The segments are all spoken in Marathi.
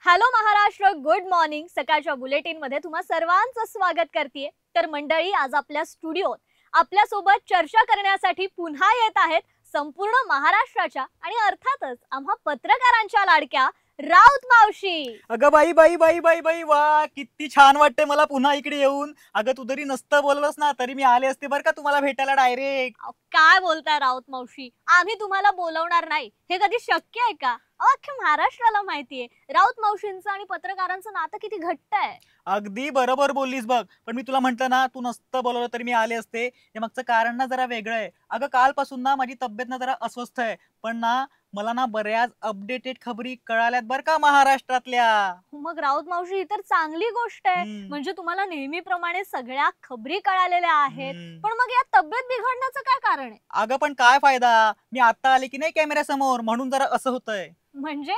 Hello Maharashtra, good morning. सकाळच्या बुलेटिन मध्ये तुम्हा सर्वांचं स्वागत करते. तर मंडळी, आज आपल्या स्टुडिओत आपल्या सोबत चर्चा करण्यासाठी पुन्हा येत आहेत संपूर्ण महाराष्ट्राच्या आणि अर्थातच आम्हा पत्रकारांच्या लाडक्या राऊत मावशी. अगं बाई बाई बाई बाई बाई वा, किती छान वाटतंय मला पुन्हा इकडे येऊन. अगं तू जरी नसतं बोलवलंस ना तरी मी आले असते बरं का तुम्हाला भेटायला डायरेक्ट. काय बोलताय राऊत मावशी, आम्ही तुम्हाला बोलवणार नाही हे कधी शक्य आहे का? अख्ख्या महाराष्ट्राला माहितीये राऊत मावशींचं आणि पत्रकारांचं नातं किती घट्ट आहे. अगदी बरोबर बोललीस बघ. पण मी तुला म्हंटल ना, तू नसतं बोलवलं तरी मी आले असते. हे मागचं कारण ना जरा वेगळं आहे. अगं कालपासून ना माझी तब्येत ना जरा अस्वस्थ आहे. पण ना मला ना बऱ्याच अपडेटेड खबरी कळाल्यात बरं का महाराष्ट्रातल्या. मग राऊत मावशी, ही तर चांगली गोष्ट आहे. म्हणजे तुम्हाला नेहमीप्रमाणे सगळ्या खबरी कळालेल्या आहेत. पण मग या तब्येत बिघडण्याचं काय कारण आहे? अगं पण काय फायदा, मी आता आले की नाही कॅमेऱ्या समोर, म्हणून जरा असं होतंय. म्हणजे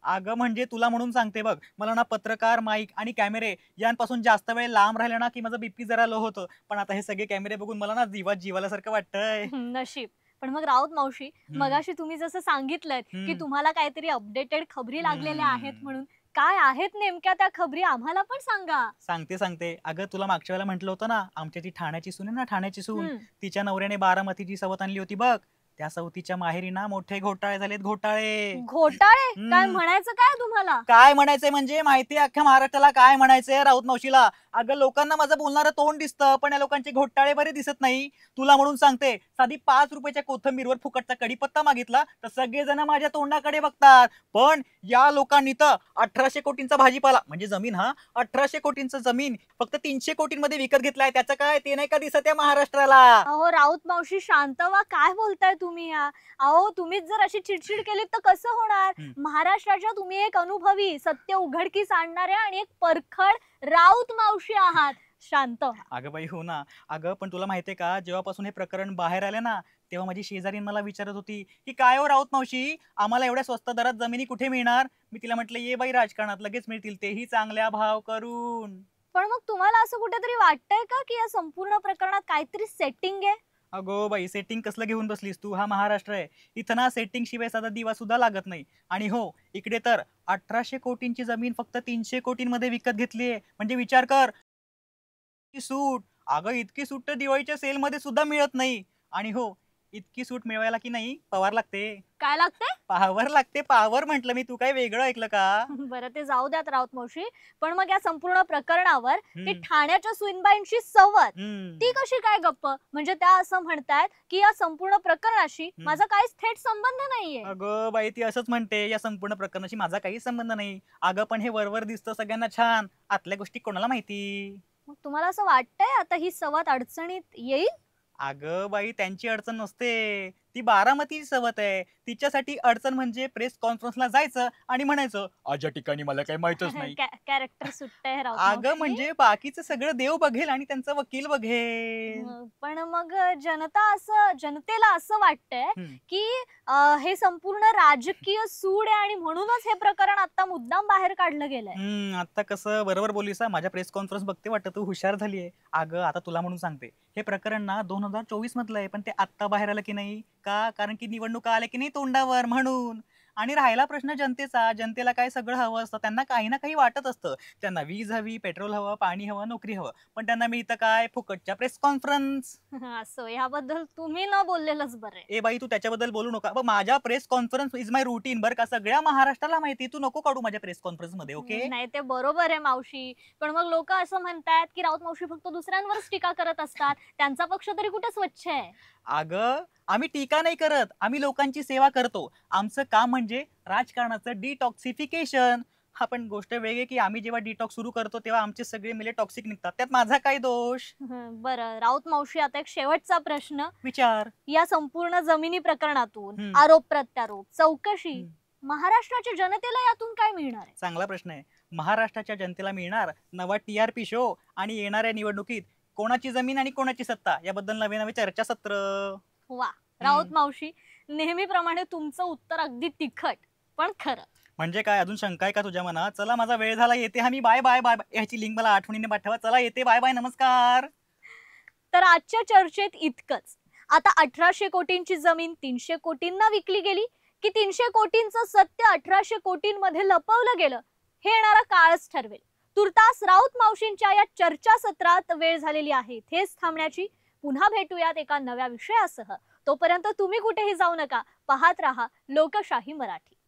अगं म्हणजे तुला म्हणून सांगते बघ, मला ना पत्रकार, माईक आणि कॅमेरे यांपासून जास्त वेळ लांब राहिले ना की माझं बीपी जरा लो होतं. पण आता हे सगळे कॅमेरे बघून मला ना जीवात जीवाल्यासारखं वाटतंय. नशीब. पण मग राऊत मावशी, मगाशी तुम्ही जसं सांगितलं की तुम्हाला काहीतरी अपडेटेड खबरी लागलेल्या आहेत म्हणून, काय आहेत नेमक्या त्या खबरी आम्हाला पण सांगा. सांगते. अगं तुला मागच्या वेळेला म्हटलं होतं ना, आमच्या ती ठाण्याची सून आहे ना, ठाण्याची सून, तिच्या नवऱ्याने बारामतीची सवत आणली होती बघ. त्या सवतीच्या माहेरी ना मोठे घोटाळे झालेत. घोटाळे काय म्हणायचं काय तुम्हाला? काय म्हणायचंय म्हणजे माहितीये अख्ख्या महाराष्ट्राला काय म्हणायचंय राऊत मावशीला. अगं लोकांना माझं बोलणारं तोंड दिसतं, पण या लोकांचे घोटाळे बरे दिसत नाही. तुला म्हणून सांगते, साधी 5 रुपयाच्या कोथंबीरवर फुकटचा कढीपत्ता मागितला तर सगळेजण माझ्या तोंडाकडे बघतात. पण या लोकांनी तर 1800 कोटींचा भाजीपाला म्हणजे जमीन, 1800 कोटींचं जमीन फक्त 300 कोटींमध्ये विकत घेतलाय. त्याचं काय ते नाही का दिसत या महाराष्ट्राला? अहो राऊत मावशी, शांत व्हा. काय बोलताय तुम्ही? अहो तुम्हीच जर अशी चिडचिड केली तर कसं होणार? महाराष्ट्राच्या तुम्ही एक अनुभवी, सत्य उघडकीस आणणाऱ्या आणि एक परखड राऊत मावशी आहात. शांत. अगं बाई हो ना. अगं पण तुला माहितीये का, जेव्हापासून हे प्रकरण बाहेर आले ना, तेव्हा माझी शेजारी मला विचारत होती की काय हो राऊत मावशी, आम्हाला एवढ्या स्वस्त दरात जमिनी कुठे मिळणार? मी तिला म्हटलं ये बाई राजकारणात लगेच मिळतील, तेही चांगल्या भाव करून. पण मग तुम्हाला असं कुठेतरी वाटतंय का की या संपूर्ण प्रकरणात काहीतरी सेटिंग आहे? अगो बाई, सेटिंग कसलं घेऊन बसलीस तू? हा महाराष्ट्र आहे. इथं ना सेटिंग शिवाय साधा दिवा सुद्धा लागत नाही. आणि हो, इकडे तर 1800 कोटींची जमीन फक्त 300 कोटींमध्ये विकत घेतलीये. म्हणजे विचार कर, सूट. अगं इतकी सूट तर दिवाळीच्या सेल मध्ये सुद्धा मिळत नाही. आणि हो, इतकी सूट मिळवायला की नाही पवार लागते. काय लागते? पावर लागते. पावर म्हंटल मी, तू काय वेगळं ऐकलं का? बरं, ते जाऊ द्यात राऊत मावशी. पण मग या संपूर्ण प्रकरणावर ती ठाण्याच्या सुनबाईंची सवत, ती कशी काय गप्प? म्हणजे त्या असं म्हणतायत की या संपूर्ण प्रकरणाशी माझा काहीच थेट संबंध नाहीये. अगं बाई, ती असंच म्हणते, या संपूर्ण प्रकरणाशी माझा काही संबंध नाही. अगं पण हे वरवर दिसतं सगळ्यांना छान, आतल्या गोष्टी कोणाला माहिती? मग तुम्हाला असं वाटतंय आता ही सवत अडचणीत येईल? अगं बाई, त्यांची अडचण नसते, ती बारामतीची सवत आहे. तिच्यासाठी अडचण म्हणजे प्रेस कॉन्फरन्सला जायचं आणि म्हणायचं अशा ठिकाणी मला काही माहितच नाही. कॅरेक्टर सुटतंय राऊत अगं मावशी. म्हणजे बाकीचं सगळं देव बघेल आणि त्यांचा वकील बघेल. पण मग जनतेला असं वाटतंय की हे संपूर्ण राजकीय सूड आहे आणि म्हणूनच हे प्रकरण आता मुद्दाम बाहेर काढलं गेलंय. आता कसं बरोबर बोलीस. माझ्या प्रेस कॉन्फरन्स बघते वाटतं तू हुशार झालीये. अगं आता तुला म्हणून सांगते, हे प्रकरण ना 2024 मधलं आहे, पण ते आत्ता बाहेर आलं की नाही का? कारण की निवडणुका आल्या की नाही तोंडावर, म्हणून. आणि राहिला प्रश्न जनतेचा, जनतेला काय सगळं हवं असतं, त्यांना काही ना काही वाटत असतं. त्यांना वीज हवी, पेट्रोल हवं, पाणी हवं, नोकरी हवं. पण त्यांना मिळतं काय? फुकटच्या प्रेस कॉन्फरन्स. असं याबद्दल तुम्ही न बोललेलंच बरं. ए बाई, तू त्याच्याबद्दल बोलू नका. माझ्या press conference is my routine बरं का, सगळ्या महाराष्ट्राला माहिती. तू नको काढू माझ्या प्रेस कॉन्फरन्स मध्ये, ओके? नाही, ते बरोबर आहे मावशी. पण मग लोक असं म्हणतात की राऊत मावशी फक्त दुसऱ्यांवरच टीका करत असतात, त्यांचा पक्ष तरी कुठे स्वच्छ आहे? अगं आम्ही टीका नाही करत, आम्ही लोकांची सेवा करतो. आमचं काम म्हणजे राजकारणाचं डिटॉक्सिफिकेशन. हा पण गोष्ट वेगळी की आम्ही जेव्हा डिटॉक्स सुरू करतो तेव्हा आमचे सगळे मेले टॉक्सिक निघतात. त्यात माझा काय दोष? बरं राऊत मावशी, आता एक शेवटचा प्रश्न विचार. या संपूर्ण जमिनी प्रकरणातून आरोप प्रत्यारोप चौकशी, महाराष्ट्राच्या जनतेला यातून काय मिळणार आहे? चांगला प्रश्न आहे. महाराष्ट्राच्या जनतेला मिळणार नवा TRP शो आणि येणाऱ्या निवडणुकीत कोणाची जमीन आणि कोणाची सत्ता याबद्दल नवे नवे चर्चासत्र. वा राऊत मावशी, नेहमीप्रमाणे तुमचं उत्तर अगदी तिखट पण खरं. म्हणजे काय, अजून शंका आहे का तुझ्या मनात? चला माझा वेळ झाला, येते. मी बाय बाय बाय. ह्याची लिंक मला आठवणीने पाठवा. चला येते, बाय बाय, नमस्कार. तर आजच्या चर्चेत इतकंच. आता 1800 कोटींची जमीन 300 कोटींना विकली गेली की 300 कोटींचं सत्य 1800 कोटींमध्ये लपवलं गेलं, हे येणारा काळच ठरवेल. तुर्तास राऊत मावशींच्या या चर्चा सत्रात वेळ झालेली आहे इथेच थांबण्याची. पुन्हा भेटूयात एका नव्या विषयासह. तोपर्यंत तुम्ही कुठेही जाऊ नका. पाहत रहा लोकशाही मराठी.